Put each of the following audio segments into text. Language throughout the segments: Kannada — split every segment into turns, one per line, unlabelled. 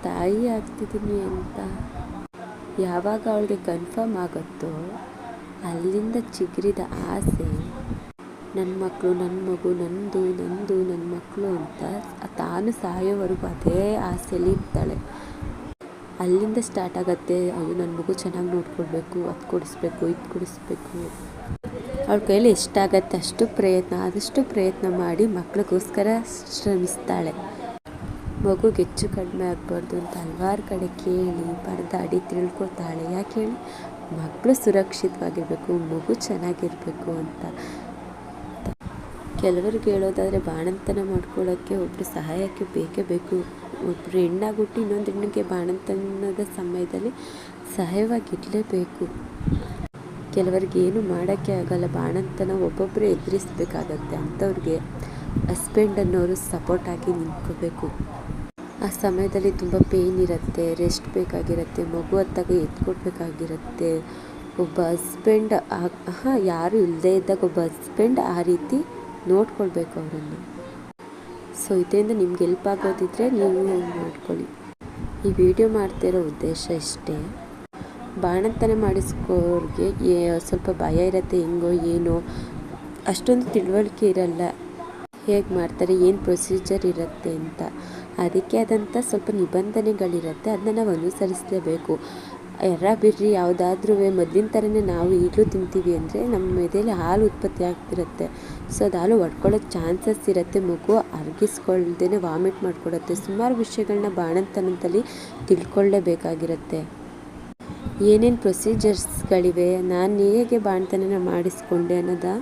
ತಾಯಿ ಆಗ್ತಿದ್ದೀನಿ ಅಂತ ಯಾವಾಗ ಅವಳಿಗೆ ಕನ್ಫರ್ಮ್ ಆಗುತ್ತೋ ಅಲ್ಲಿಂದ ಚಿಗುರಿದ ಆಸೆ ನನ್ನ ಮಕ್ಕಳು, ನನ್ನ ಮಗು, ನಂದು ನನ್ನ ಮಕ್ಕಳು ಅಂತ ತಾನು ಸಾಯೋವರೆಗೂ ಅದೇ ಆಸೆಯಲ್ಲಿ ಇರ್ತಾಳೆ. ಅಲ್ಲಿಂದ ಸ್ಟಾರ್ಟ್ ಆಗುತ್ತೆ, ಅದು ನನ್ನ ಮಗು ಚೆನ್ನಾಗಿ ನೋಡ್ಕೊಳ್ಬೇಕು, ಅದು ಕೊಡಿಸ್ಬೇಕು, ಇದು ಕೊಡಿಸ್ಬೇಕು. ಅವಳ ಕೈಯಲ್ಲಿ ಎಷ್ಟಾಗತ್ತೆ ಆದಷ್ಟು ಪ್ರಯತ್ನ ಮಾಡಿ ಮಕ್ಕಳಿಗೋಸ್ಕರ ಶ್ರಮಿಸ್ತಾಳೆ. ಮಗುಗೆ ಹೆಚ್ಚು ಕಡಿಮೆ ಆಗಬಾರ್ದು ಅಂತ ಹಲವಾರು ಕಡೆ ಕೇಳಿ ಪರದಾಡಿ ತಿಳ್ಕೊತಾಳೆ. ಯಾಕೆ ಹೇಳಿ, ಮಕ್ಕಳು ಸುರಕ್ಷಿತವಾಗಿರಬೇಕು, ಮಗು ಚೆನ್ನಾಗಿರಬೇಕು ಅಂತ. ಕೆಲವರಿಗೆ ಹೇಳೋದಾದರೆ ಬಾಣಂತನ ಮಾಡ್ಕೊಳ್ಳೋಕ್ಕೆ ಒಬ್ಬರು ಸಹಾಯಕ್ಕೆ ಬೇಕೇ ಬೇಕು. ಒಬ್ಬರು ಹೆಣ್ಣಾಗ್ಬಿಟ್ಟು ಇನ್ನೊಂದು ಹೆಣ್ಣಿಗೆ ಬಾಣಂತನದ ಸಮಯದಲ್ಲಿ ಸಹಾಯವಾಗಿರಲೇಬೇಕು. ಕೆಲವರಿಗೆ ಏನು ಮಾಡೋಕ್ಕೆ ಆಗಲ್ಲ, ಬಾಣಂತನ ಒಬ್ಬೊಬ್ಬರೇ ಎದುರಿಸ್ಬೇಕಾಗತ್ತೆ. ಅಂಥವ್ರಿಗೆ ಹಸ್ಬೆಂಡ್ ಅನ್ನೋರು ಸಪೋರ್ಟ್ ಆಗಿ ನಿಂತ್ಕೋಬೇಕು. ಆ ಸಮಯದಲ್ಲಿ ತುಂಬ ಪೇಯ್ನ್ ಇರುತ್ತೆ, ರೆಸ್ಟ್ ಬೇಕಾಗಿರುತ್ತೆ, ಮಗು ಹೊತ್ತಾಗ ಎತ್ಕೊಡ್ಬೇಕಾಗಿರುತ್ತೆ. ಒಬ್ಬ ಹಸ್ಬೆಂಡ್ ಯಾರು ಇಲ್ಲದೇ ಇದ್ದಾಗ ಒಬ್ಬ ಹಸ್ಬೆಂಡ್ ಆ ರೀತಿ ನೋಡ್ಕೊಳ್ಬೇಕು ಅವರನ್ನು. ಸೊ ಇದರಿಂದ ನಿಮ್ಗೆ ಹೆಲ್ಪ್ ಆಗೋದಿದ್ರೆ ನೀವು ಮಾಡ್ಕೊಳ್ಳಿ. ಈ ವಿಡಿಯೋ ಮಾಡ್ತಿರೋ ಉದ್ದೇಶ ಇಷ್ಟೇ. ಬಾಣಂತನ ಮಾಡಿಸ್ಕೋರಿಗೆ ಸ್ವಲ್ಪ ಭಯ ಇರುತ್ತೆ, ಹೆಂಗೋ ಏನೋ ಅಷ್ಟೊಂದು ತಿಳುವಳಿಕೆ ಇರಲ್ಲ, ಹೇಗೆ ಮಾಡ್ತಾರೆ, ಏನು ಪ್ರೊಸೀಜರ್ ಇರುತ್ತೆ ಅಂತ. ಅದಕ್ಕೆ ಆದಂಥ ಸ್ವಲ್ಪ ನಿಬಂಧನೆಗಳಿರುತ್ತೆ, ಅದನ್ನ ನಾವು ಅನುಸರಿಸಲೇಬೇಕು. ಬಿರ್ರಿ ಯಾವುದಾದ್ರೂ ಮೊದಲಿನ ಥರನೇ ನಾವು ಈಗಲೂ ತಿಂತೀವಿ ಅಂದರೆ ನಮ್ಮ ಎದೆಯಲ್ಲಿ ಹಾಲು ಉತ್ಪತ್ತಿ ಆಗ್ತಿರುತ್ತೆ. ಸೊ ಅದು ಹಾಲು ಒಡ್ಕೊಳ್ಳೋಕ್ಕೆ ಚಾನ್ಸಸ್ ಇರುತ್ತೆ. ಮಗು ಅರ್ಗಿಸ್ಕೊಳ್ದೇ ವಾಮಿಟ್ ಮಾಡ್ಕೊಡುತ್ತೆ. ಸುಮಾರು ವಿಷಯಗಳನ್ನ ಬಾಣಂತನದಲ್ಲಿ ತಿಳ್ಕೊಳ್ಳೇಬೇಕಾಗಿರುತ್ತೆ. ಏನೇನು ಪ್ರೊಸೀಜರ್ಸ್ಗಳಿವೆ, ನಾನು ಹೇಗೆ ಬಾಣಂತನ ಮಾಡಿಸ್ಕೊಂಡೆ ಅನ್ನೋದು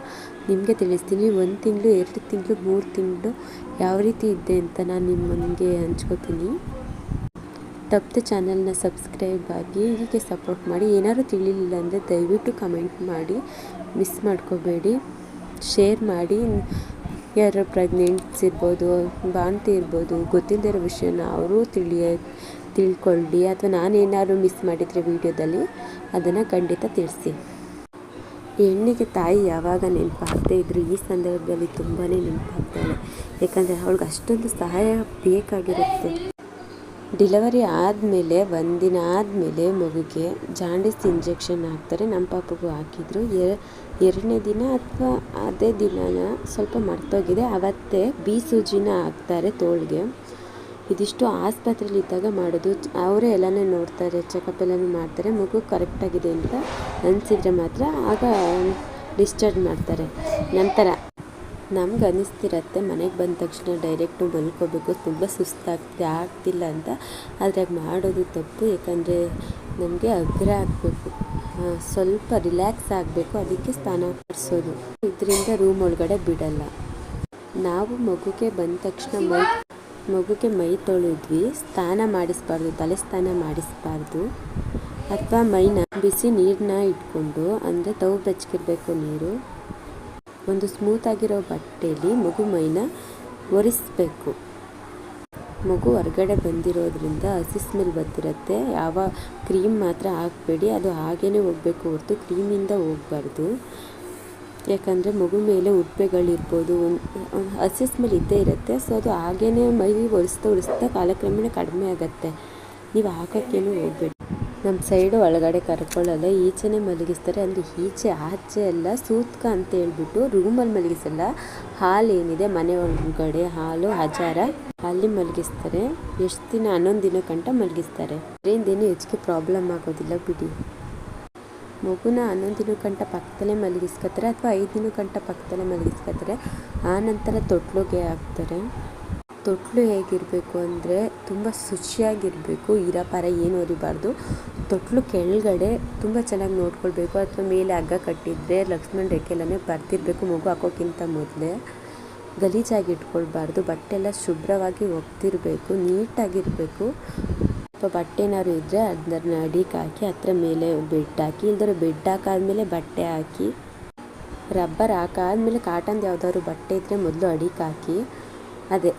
ನಿಮಗೆ ತಿಳಿಸ್ತೀನಿ. 1 ತಿಂಗಳು, 2 ತಿಂಗಳು, 3 ತಿಂಗಳು ಯಾವ ರೀತಿ ಇದ್ದೆ ಅಂತ ನಾನು ನಿಮಗೆ ಹಂಚ್ಕೋತೀನಿ. ತಪ್ಪದೆ ಚಾನಲ್ನ ಸಬ್ಸ್ಕ್ರೈಬ್ ಆಗಿ ಹೀಗೆ ಸಪೋರ್ಟ್ ಮಾಡಿ. ಏನಾದರೂ ತಿಳಿಲಿಲ್ಲ ಅಂದರೆ ದಯವಿಟ್ಟು ಕಮೆಂಟ್ ಮಾಡಿ, ಮಿಸ್ ಮಾಡ್ಕೋಬೇಡಿ. ಶೇರ್ ಮಾಡಿ. ಯಾರು ಪ್ರೆಗ್ನೆಂಟ್ಸ್ ಇರ್ಬೋದು, ಬಾಣಂತಿ ಇರ್ಬೋದು, ಗೊತ್ತಿಲ್ಲದಿರೋ ವಿಷಯನ ಅವರು ತಿಳ್ಕೊಳ್ಳಿ. ಅಥವಾ ನಾನೇನಾದ್ರು ಮಿಸ್ ಮಾಡಿದರೆ ವೀಡಿಯೋದಲ್ಲಿ ಅದನ್ನು ಖಂಡಿತ ತಿಳಿಸಿ. ಹೆಣ್ಣಿಗೆ ತಾಯಿ ಯಾವಾಗ ನೆನಪಾಗದೇ ಇದ್ದರೂ ಈ ಸಂದರ್ಭದಲ್ಲಿ ತುಂಬಾ ನೆನಪಾಗ್ತಾಳೆ. ಯಾಕಂದರೆ ಅವಳಿಗೆ ಅಷ್ಟೊಂದು ಸಹಾಯ ಬೇಕಾಗಿರುತ್ತೆ. ಡೆಲಿವರಿ ಆದಮೇಲೆ 1 ದಿನ ಆದಮೇಲೆ ಮಗುಗೆ ಜಾಂಡೀಸ್ ಇಂಜೆಕ್ಷನ್ ಹಾಕ್ತಾರೆ. ನಮ್ಮ ಪಾಪಗೂ ಹಾಕಿದ್ರು. 2ನೇ ದಿನ ಅಥವಾ ಅದೇ ದಿನ ಸ್ವಲ್ಪ ಮರ್ತೋಗಿದೆ, ಅವತ್ತೇ ಸೂಜಿನ ಹಾಕ್ತಾರೆ ತೋಳಿಗೆ. ಇದಿಷ್ಟು ಆಸ್ಪತ್ರೆಯಲ್ಲಿದ್ದಾಗ ಮಾಡೋದು. ಅವರೇ ಎಲ್ಲನೇ ನೋಡ್ತಾರೆ, ಚೆಕಪ್ ಎಲ್ಲನೂ ಮಾಡ್ತಾರೆ. ಮಗು ಕರೆಕ್ಟಾಗಿದೆ ಅಂತ ಅನಿಸಿದರೆ ಮಾತ್ರ ಆಗ ಡಿಸ್ಚಾರ್ಜ್ ಮಾಡ್ತಾರೆ. ನಂತರ ನಮ್ಗೆ ಅನ್ನಿಸ್ತಿರತ್ತೆ ಮನೆಗೆ ಬಂದ ತಕ್ಷಣ ಡೈರೆಕ್ಟು ಮಲ್ಕೋಬೇಕು, ತುಂಬ ಆಗ್ತಿಲ್ಲ ಅಂತ. ಆದರೆ ಮಾಡೋದು ತಪ್ಪು. ಯಾಕಂದರೆ ನಮಗೆ ಅಗ್ರ ಆಗಬೇಕು, ಸ್ವಲ್ಪ ರಿಲ್ಯಾಕ್ಸ್ ಆಗಬೇಕು. ಅದಕ್ಕೆ ಸ್ನಾನ ಮಾಡಿಸೋದು. ಇದರಿಂದ ರೂಮ್ ಒಳಗಡೆ ಬಿಡಲ್ಲ. ನಾವು ಮಗುಗೆ ಬಂದ ತಕ್ಷಣ ಮಗುಗೆ ಮೈ ತೊಳೆದ್ವಿ. ಸ್ನಾನ ಮಾಡಿಸ್ಬಾರ್ದು, ತಲೆ ಸ್ನಾನ ಮಾಡಿಸ್ಬಾರ್ದು. ಅಥವಾ ಮೈನ ಬಿಸಿ ನೀರನ್ನ ಇಟ್ಕೊಂಡು, ಅಂದರೆ ತವ ಬೆಚ್ಚಗಿರಬೇಕು ನೀರು, ಒಂದು ಸ್ಮೂತಾಗಿರೋ ಬಟ್ಟೆಯಲ್ಲಿ ಮಗು ಮೈನ ಒರೆಸ್ಬೇಕು. ಮಗು ಹೊರಗಡೆ ಬಂದಿರೋದ್ರಿಂದ ಹಸಿ ಸ್ಮೆಲ್ ಬರ್ತಿರುತ್ತೆ. ಯಾವ ಕ್ರೀಮ್ ಮಾತ್ರ ಹಾಕಬೇಡಿ, ಅದು ಹಾಗೇ ಹೋಗಬೇಕು ಹೊರತು ಕ್ರೀಮಿಂದ ಹೋಗಬಾರ್ದು. ಯಾಕಂದರೆ ಮಗು ಮೇಲೆ ಉಡ್ಪೆಗಳಿರ್ಬೋದು, ಹಸಿ ಸ್ಮೆಲ್ ಇದ್ದೇ ಇರುತ್ತೆ. ಸೊ ಅದು ಹಾಗೇ ಮೈ ಒರೆಸ್ತಾ ಕಾಲಕ್ರಮೇಣ ಕಡಿಮೆ ಆಗುತ್ತೆ. ನೀವು ಹಾಕೋಕ್ಕೇನು ಹೋಗಬೇಡಿ. ನಮ್ಮ ಸೈಡು ಒಳಗಡೆ ಕರ್ಕೊಳ್ಳಲ್ಲ, ಈಚೆನೇ ಮಲಗಿಸ್ತಾರೆ. ಅಂದರೆ ಆಚೆ ಎಲ್ಲ ಸೂತ್ಕ ಅಂತ ಹೇಳ್ಬಿಟ್ಟು ರೂಮಲ್ಲಿ ಮಲಗಿಸಲ್ಲ. ಹಾಲು ಏನಿದೆ ಮನೆ ಒಳಗಡೆ ಹಾಲು ಹಜಾರ ಅಲ್ಲಿ ಮಲಗಿಸ್ತಾರೆ. ಎಷ್ಟು ದಿನ, 11 ದಿನ ಗಂಟ ಮಲಗಿಸ್ತಾರೆ. ಅದರಿಂದೇನು ಹೆಚ್ಚಿಗೆ ಪ್ರಾಬ್ಲಮ್ ಆಗೋದಿಲ್ಲ ಬಿಡಿ. ಮಗುನ 11 ದಿನ ಗಂಟ ಪಕ್ಕದಲ್ಲೇ ಮಲಗಿಸ್ಕೊತಾರೆ, ಅಥವಾ 5 ದಿನ ಗಂಟ ಪಕ್ಕದಲ್ಲೇ ಮಲಗಿಸ್ಕೊತಾರೆ. ಆನಂತರ ತೊಟ್ಲಿಗೆ ಹಾಕ್ತಾರೆ. ತೊಟ್ಲು ಹೇಗಿರಬೇಕು ಅಂದರೆ ತುಂಬ ಶುಚಿಯಾಗಿರಬೇಕು, ಇರಪಾರ ಏನು ಒರಿಬಾರ್ದು. ತೊಟ್ಲು ಕೆಳಗಡೆ ತುಂಬ ಚೆನ್ನಾಗಿ ನೋಡ್ಕೊಳ್ಬೇಕು. ಅಥವಾ ಮೇಲೆ ಹಗ್ಗ ಕಟ್ಟಿದರೆ ಲಕ್ಷ್ಮಣ ರೇಖೆಲ್ಲೇ ಬರ್ತಿರಬೇಕು. ಮಗು ಹಾಕೋಕ್ಕಿಂತ ಮೊದಲೇ ಗಲೀಜಾಗಿ ಇಟ್ಕೊಳ್ಬಾರ್ದು. ಬಟ್ಟೆ ಎಲ್ಲ ಶುಭ್ರವಾಗಿ ಒಗ್ದಿರಬೇಕು, ನೀಟಾಗಿರಬೇಕು. ಅಥವಾ ಬಟ್ಟೆ ಏನಾದ್ರು ಇದ್ದರೆ ಅದನ್ನ ಅಡಿಗೆ ಹಾಕಿ ಹತ್ರ ಮೇಲೆ ಬೆಡ್ ಹಾಕಿ, ಇಲ್ದರೆ ಬೆಡ್ ಹಾಕಾದ್ಮೇಲೆ ಬಟ್ಟೆ ಹಾಕಿ, ರಬ್ಬರ್ ಹಾಕಾದ್ಮೇಲೆ ಕಾಟನ್ದು ಯಾವುದಾದ್ರು ಬಟ್ಟೆ ಇದ್ದರೆ ಮೊದಲು ಅಡಿಗೆ ಹಾಕಿ, ಅದೇ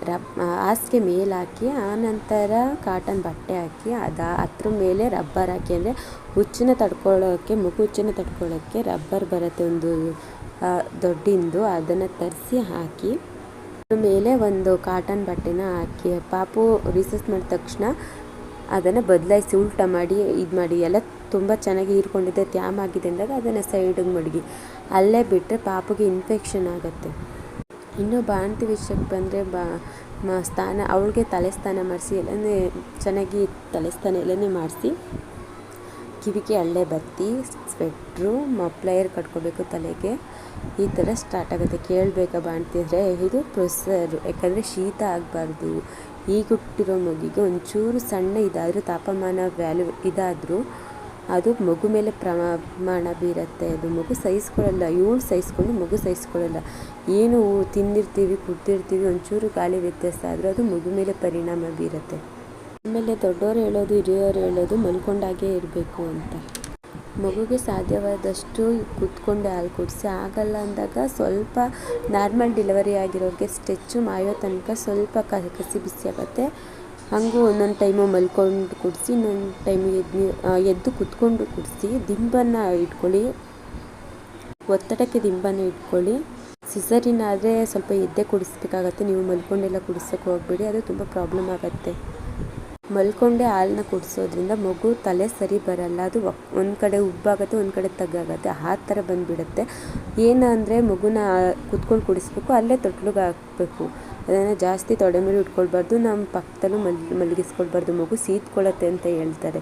ಹಾಸಿಗೆ ಮೇಲೆ ಹಾಕಿ, ಆನಂತರ ಕಾಟನ್ ಬಟ್ಟೆ ಹಾಕಿ, ಅದ್ರ ಮೇಲೆ ರಬ್ಬರ್ ಹಾಕಿ. ಅಂದರೆ ಹುಚ್ಚನ್ನ ತಡ್ಕೊಳ್ಳೋಕ್ಕೆ, ಮಗು ಹುಚ್ಚನ್ನು ತಡ್ಕೊಳ್ಳೋಕ್ಕೆ ರಬ್ಬರ್ ಬರುತ್ತೆ ಒಂದು ದೊಡ್ಡಿಂದು, ಅದನ್ನು ತರಿಸಿ ಹಾಕಿ ಅದ್ರ ಮೇಲೆ ಒಂದು ಕಾಟನ್ ಬಟ್ಟೆನ ಹಾಕಿ. ಪಾಪು ರಿಸಸ್ ಮಾಡಿದ ತಕ್ಷಣ ಅದನ್ನು ಬದಲಾಯಿಸಿ ಉಲ್ಟ ಮಾಡಿ ಇದು ಮಾಡಿ ಎಲ್ಲ ತುಂಬ ಚೆನ್ನಾಗಿ ಹೀರ್ಕೊಂಡಿದ್ದೆ ತ್ಯಾಮ್ ಆಗಿದೆ ಅಂದಾಗ ಅದನ್ನು ಸೈಡಿಗೆ ಮಡಗಿ ಅಲ್ಲೇ ಬಿಟ್ಟರೆ ಪಾಪಗೆ ಇನ್ಫೆಕ್ಷನ್ ಆಗುತ್ತೆ. ಇನ್ನು ಬಾಣಂತಿ ವಿಷಯಕ್ಕೆ ಬಂದರೆ ಅವಳಿಗೆ ತಲೆ ಸ್ನಾನ ಮಾಡಿಸಿ ಎಲ್ಲನೇ ಚೆನ್ನಾಗಿ ತಲೆ ಸ್ನಾನ ಎಲ್ಲನೇ ಮಾಡಿಸಿ ಕಿವಿಗೆ ಹಳ್ಳೆ ಬತ್ತಿ, ಸ್ವೆಟ್ರು, ಮಫ್ಲೈರ್ ಕಟ್ಕೋಬೇಕು ತಲೆಗೆ. ಈ ಥರ ಸ್ಟಾರ್ಟ್ ಆಗುತ್ತೆ. ಕೇಳಬೇಕಾ ಬಾಣ್ತಿದ್ರೆ ಇದು ಪ್ರೊಸೆಸರು, ಯಾಕಂದರೆ ಶೀತ ಆಗಬಾರ್ದು. ಈಗ ಹುಟ್ಟಿರೋ ಮಗುಗೆ ಒಂಚೂರು ಸಣ್ಣ ಇದಾದರೂ ತಾಪಮಾನ ವ್ಯಾಲ್ಯೂ ಇದಾದರೂ ಅದು ಮಗು ಮೇಲೆ ಪ್ರಮಾಣ ಬೀರುತ್ತೆ. ಅದು ಮಗು ಸಹಿಸ್ಕೊಳ್ಳಲ್ಲ, ಇವಳು ಸಹಿಸ್ಕೊಂಡು ಮಗು ಸಹಿಸ್ಕೊಳ್ಳಲ್ಲ. ಏನು ತಿಂದಿರ್ತೀವಿ ಕುಡ್ದಿರ್ತೀವಿ ಒಂಚೂರು ಗಾಳಿ ವ್ಯತ್ಯಾಸ ಆದರೂ ಅದು ಮಗು ಮೇಲೆ ಪರಿಣಾಮ ಬೀರುತ್ತೆ. ಆಮೇಲೆ ದೊಡ್ಡವರು ಹೇಳೋದು ಹಿರಿಯವರು ಹೇಳೋದು ಮಲ್ಕೊಂಡಾಗೆ ಇರಬೇಕು ಅಂತ. ಮಗುಗೆ ಸಾಧ್ಯವಾದಷ್ಟು ಕೂತ್ಕೊಂಡೆ ಹಾಲು ಕುಡಿಸಿ, ಆಗಲ್ಲ ಅಂದಾಗ ಸ್ವಲ್ಪ ನಾರ್ಮಲ್ ಡೆಲಿವರಿ ಆಗಿರೋರಿಗೆ ಸ್ಟಿಚ್ಚು ಮಾಯೋ ತನಕ ಸ್ವಲ್ಪ ಕಸಿ ಬಿಸಿ ಆಗುತ್ತೆ. ಹಾಗೂ ಒಂದೊಂದು ಟೈಮು ಮಲ್ಕೊಂಡು ಕುಡಿಸಿ, ಇನ್ನೊಂದು ಟೈಮು ಎದ್ದು ಕುತ್ಕೊಂಡು ಕುಡಿಸಿ. ದಿಂಬನ್ನು ಇಟ್ಕೊಳ್ಳಿ, ಒತ್ತಡಕ್ಕೆ ದಿಂಬನ್ನು ಇಟ್ಕೊಳ್ಳಿ. ಸಿಸರಿನ್ ಆದರೆ ಸ್ವಲ್ಪ ಎದ್ದೇ ಕುಡಿಸ್ಬೇಕಾಗತ್ತೆ. ನೀವು ಮಲ್ಕೊಂಡೆಲ್ಲ ಕುಡಿಸೋಕೆ ಹೋಗ್ಬೇಡಿ, ಅದು ತುಂಬ ಪ್ರಾಬ್ಲಮ್ ಆಗುತ್ತೆ. ಮಲ್ಕೊಂಡೆ ಹಾಲನ್ನ ಕುಡಿಸೋದ್ರಿಂದ ಮಗು ತಲೆ ಸರಿ ಬರಲ್ಲ, ಅದು ಒಂದು ಕಡೆ ಉಬ್ಬಾಗುತ್ತೆ, ಒಂದು ಕಡೆ ತಗ್ಗಾಗುತ್ತೆ, ಆ ಥರ ಬಂದುಬಿಡುತ್ತೆ. ಏನಂದರೆ ಮಗುನ ಕುತ್ಕೊಂಡು ಕುಡಿಸ್ಬೇಕು, ಅಲ್ಲೇ ತೊಟ್ಲಿಗೆ ಹಾಕಬೇಕು. ಅದನ್ನು ಜಾಸ್ತಿ ತೊಡೆ ಮೇಲೆ ಇಟ್ಕೊಳ್ಬಾರ್ದು, ನಮ್ಮ ಪಕ್ಕದಲ್ಲೂ ಮಲಗಿಸ್ಕೊಳ್ಬಾರ್ದು. ಮಗು ಸೀತ್ಕೊಳ್ಳುತ್ತೆ ಅಂತ ಹೇಳ್ತಾರೆ.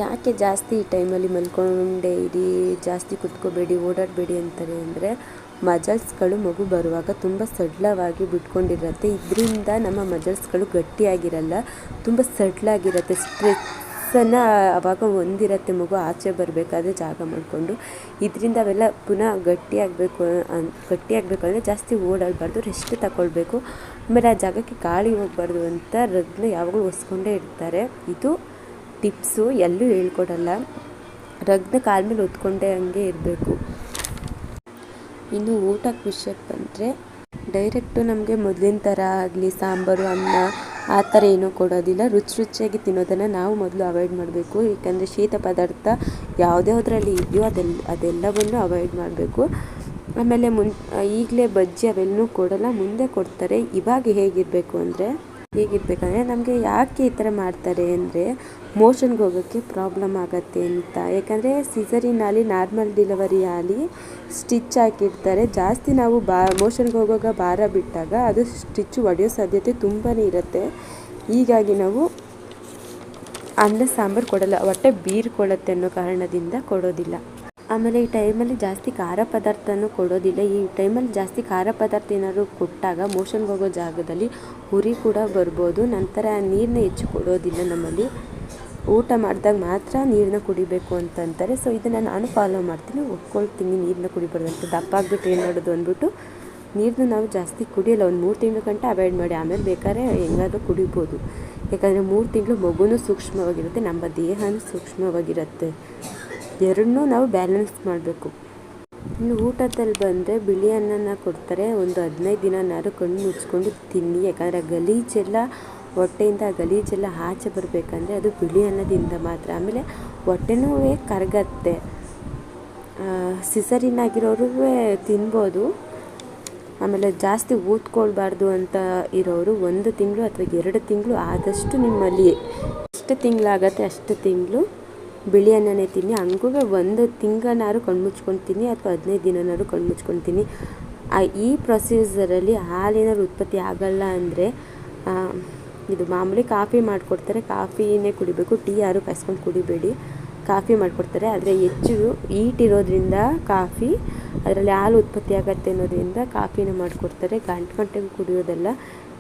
ಯಾಕೆ ಜಾಸ್ತಿ ಈ ಟೈಮಲ್ಲಿ ಮಲ್ಕೊಂಡೇ ಇರಿ, ಜಾಸ್ತಿ ಕುತ್ಕೋಬೇಡಿ, ಓಡಾಡಬೇಡಿ ಅಂತಾರೆ ಅಂದರೆ ಮಜಲ್ಸ್ಗಳು ಮಗು ಬರುವಾಗ ತುಂಬ ಸಡ್ಲವಾಗಿ ಬಿಟ್ಕೊಂಡಿರುತ್ತೆ. ಇದರಿಂದ ನಮ್ಮ ಮಜಲ್ಸ್ಗಳು ಗಟ್ಟಿಯಾಗಿರಲ್ಲ, ತುಂಬ ಸಡ್ಲಾಗಿರುತ್ತೆ. ಸ್ಟ್ರೆಸ್ಸನ್ನು ಆವಾಗ ಹೊಂದಿರುತ್ತೆ ಮಗು ಆಚೆ ಬರಬೇಕಾದ್ರೆ ಜಾಗ ಮಾಡಿಕೊಂಡು. ಇದರಿಂದ ಅವೆಲ್ಲ ಪುನಃ ಗಟ್ಟಿಯಾಗಬೇಕು ಅಂದರೆ ಜಾಸ್ತಿ ಓಡಾಡಬಾರ್ದು, ರೆಸ್ಟ್ ತಗೊಳ್ಬೇಕು. ಆಮೇಲೆ ಆ ಜಾಗಕ್ಕೆ ಗಾಳಿ ಹೋಗಬಾರ್ದು ಅಂತ ರಗ್ನ ಯಾವಾಗಲೂ ಒಸ್ಕೊಂಡೇ ಇರ್ತಾರೆ. ಇದು ಟಿಪ್ಸು, ಎಲ್ಲೂ ಹೇಳ್ಕೊಡಲ್ಲ. ರಗ್ನ ಕಾಲ ಮೇಲೆ ಹೊತ್ಕೊಂಡೇ ಹಂಗೆ ಇರಬೇಕು. ಇನ್ನು ಊಟಕ್ಕೆ ವಿಷಯಕ್ಕೆ ಬಂದರೆ ಡೈರೆಕ್ಟು ನಮಗೆ ಮೊದಲಿನ ಥರ ಆಗಲಿ ಸಾಂಬಾರು ಅನ್ನ ಆ ಥರ ಏನೂ ಕೊಡೋದಿಲ್ಲ. ರುಚಿಯಾಗಿ ತಿನ್ನೋದನ್ನು ನಾವು ಮೊದಲು ಅವಾಯ್ಡ್ ಮಾಡಬೇಕು. ಏಕೆಂದರೆ ಶೀತ ಪದಾರ್ಥ ಯಾವುದ್ಯಾವುದರಲ್ಲಿ ಇದೆಯೋ ಅದೆಲ್ಲವನ್ನು ಅವಾಯ್ಡ್ ಮಾಡಬೇಕು. ಆಮೇಲೆ ಈಗಲೇ ಬಜ್ಜಿ ಅವೆಲ್ಲನೂ ಕೊಡಲ್ಲ, ಮುಂದೆ ಕೊಡ್ತಾರೆ. ಇವಾಗ ಹೇಗಿರಬೇಕಂದ್ರೆ ನಮಗೆ ಯಾಕೆ ಈ ಥರ ಮಾಡ್ತಾರೆ ಅಂದರೆ ಮೋಷನ್ಗೆ ಹೋಗೋಕ್ಕೆ ಪ್ರಾಬ್ಲಮ್ ಆಗುತ್ತೆ ಅಂತ. ಯಾಕಂದರೆ ಸಿಸರಿನಲ್ಲಿ ನಾರ್ಮಲ್ ಡೆಲಿವರಿ ಆಗಲಿ ಸ್ಟಿಚ್ ಹಾಕಿರ್ತಾರೆ. ಜಾಸ್ತಿ ನಾವು ಮೋಷನ್ಗೆ ಹೋಗುವಾಗ ಭಾರ ಬಿಟ್ಟಾಗ ಅದು ಸ್ಟಿಚ್ಚು ಒಡೆಯೋ ಸಾಧ್ಯತೆ ತುಂಬಾ ಇರುತ್ತೆ. ಹೀಗಾಗಿ ನಾವು ಅನ್ನ ಸಾಂಬಾರು ಕೊಡಲ್ಲ, ಹೊಟ್ಟೆ ಬೀರ್ಕೊಳ್ಳುತ್ತೆ ಅನ್ನೋ ಕಾರಣದಿಂದ ಕೊಡೋದಿಲ್ಲ. ಆಮೇಲೆ ಈ ಟೈಮಲ್ಲಿ ಜಾಸ್ತಿ ಖಾರ ಪದಾರ್ಥನೂ ಕೊಡೋದಿಲ್ಲ. ಈ ಟೈಮಲ್ಲಿ ಜಾಸ್ತಿ ಖಾರ ಪದಾರ್ಥ ಏನಾದರೂ ಕೊಟ್ಟಾಗ ಮೋಷನ್ಗೆ ಹೋಗೋ ಜಾಗದಲ್ಲಿ ಉರಿ ಕೂಡ ಬರ್ಬೋದು. ನಂತರ ನೀರನ್ನ ಹೆಚ್ಚು ಕೊಡೋದಿಲ್ಲ ನಮ್ಮಲ್ಲಿ. ಊಟ ಮಾಡಿದಾಗ ಮಾತ್ರ ನೀರನ್ನ ಕುಡಿಬೇಕು ಅಂತಂತಾರೆ. ಸೊ ಇದನ್ನು ನಾನು ಫಾಲೋ ಮಾಡ್ತೀನಿ, ಒಪ್ಕೊಳ್ತೀನಿ. ನೀರನ್ನ ಕುಡಿಬಾರ್ದು ಅಂತ. ದಪ್ಪ ಆಗಿಬಿಟ್ಟು ಏನು ಮಾಡೋದು ಅಂದ್ಬಿಟ್ಟು ನೀರನ್ನ ನಾವು ಜಾಸ್ತಿ ಕುಡಿಯೋಲ್ಲ. ಒಂದು 3 ತಿಂಗಳ ಗಂಟೆ ಅವಾಯ್ಡ್ ಮಾಡಿ, ಆಮೇಲೆ ಬೇಕಾದ್ರೆ ಹೆಂಗಾದರೂ ಕುಡಿಬೋದು. ಯಾಕಂದರೆ 3 ತಿಂಗಳು ಮಗುನೂ ಸೂಕ್ಷ್ಮವಾಗಿರುತ್ತೆ, ನಮ್ಮ ದೇಹನೂ ಸೂಕ್ಷ್ಮವಾಗಿರುತ್ತೆ. ಎರಡನ್ನೂ ನಾವು ಬ್ಯಾಲೆನ್ಸ್ ಮಾಡಬೇಕು. ಇನ್ನು ಊಟದಲ್ಲಿ ಬಂದರೆ ಬಿಳಿ ಅನ್ನನ ಕೊಡ್ತಾರೆ. ಒಂದು 15 ದಿನನಾದ್ರು ಕಣ್ಣು ಮುಚ್ಕೊಂಡು ತಿನ್ನಿ. ಯಾಕಂದರೆ ಗಲೀಜೆಲ್ಲ ಹೊಟ್ಟೆಯಿಂದ ಗಲೀಜೆಲ್ಲ ಆಚೆ ಬರಬೇಕಂದ್ರೆ ಅದು ಬಿಳಿ ಅನ್ನದಿಂದ ಮಾತ್ರ. ಆಮೇಲೆ ಹೊಟ್ಟೆನೂ ಕರಗತ್ತೆ. ಸಿಸರಿನ್ ಆಗಿರೋರು ತಿನ್ಬೋದು. ಆಮೇಲೆ ಜಾಸ್ತಿ ಊದ್ಕೊಳ್ಬಾರ್ದು ಅಂತ ಇರೋರು 1 ತಿಂಗಳು ಅಥವಾ 2 ತಿಂಗಳು ಆದಷ್ಟು ನಿಮ್ಮಲ್ಲಿ ಎಷ್ಟು ತಿಂಗಳಾಗತ್ತೆ ಅಷ್ಟು ತಿಂಗಳು ಬಿಳಿ ಅನ್ನನೇ ತಿನ್ನಿ. ಹಂಗೂ 1 ತಿಂಗಳನ್ನಾದ್ರು ಕಣ್ಮುಚ್ಕೊಂಡು ತಿನ್ನಿ ಅಥವಾ 15 ದಿನನಾದ್ರು ಕಣ್ಮುಚ್ಕೊಂಡು ತಿನ್ನಿ. ಈ ಪ್ರೊಸೀಜರಲ್ಲಿ ಹಾಲೇನಾದ್ರು ಉತ್ಪತ್ತಿ ಆಗಲ್ಲ ಅಂದರೆ ಇದು ಮಾಮೂಲಿ ಕಾಫಿ ಮಾಡಿಕೊಡ್ತಾರೆ, ಕಾಫಿನೇ ಕುಡಿಬೇಕು. ಟೀ ಯಾರು ಕಾಯಿಸ್ಕೊಂಡು ಕುಡಿಬೇಡಿ, ಕಾಫಿ ಮಾಡಿಕೊಡ್ತಾರೆ. ಆದರೆ ಹೆಚ್ಚು ಹೀಟ್ ಇರೋದ್ರಿಂದ ಕಾಫಿ ಅದರಲ್ಲಿ ಹಾಲು ಉತ್ಪತ್ತಿ ಆಗುತ್ತೆ ಅನ್ನೋದ್ರಿಂದ ಕಾಫಿನ ಮಾಡಿಕೊಡ್ತಾರೆ. ಗಂಟೆಗೂ ಕುಡಿಯೋದಲ್ಲ.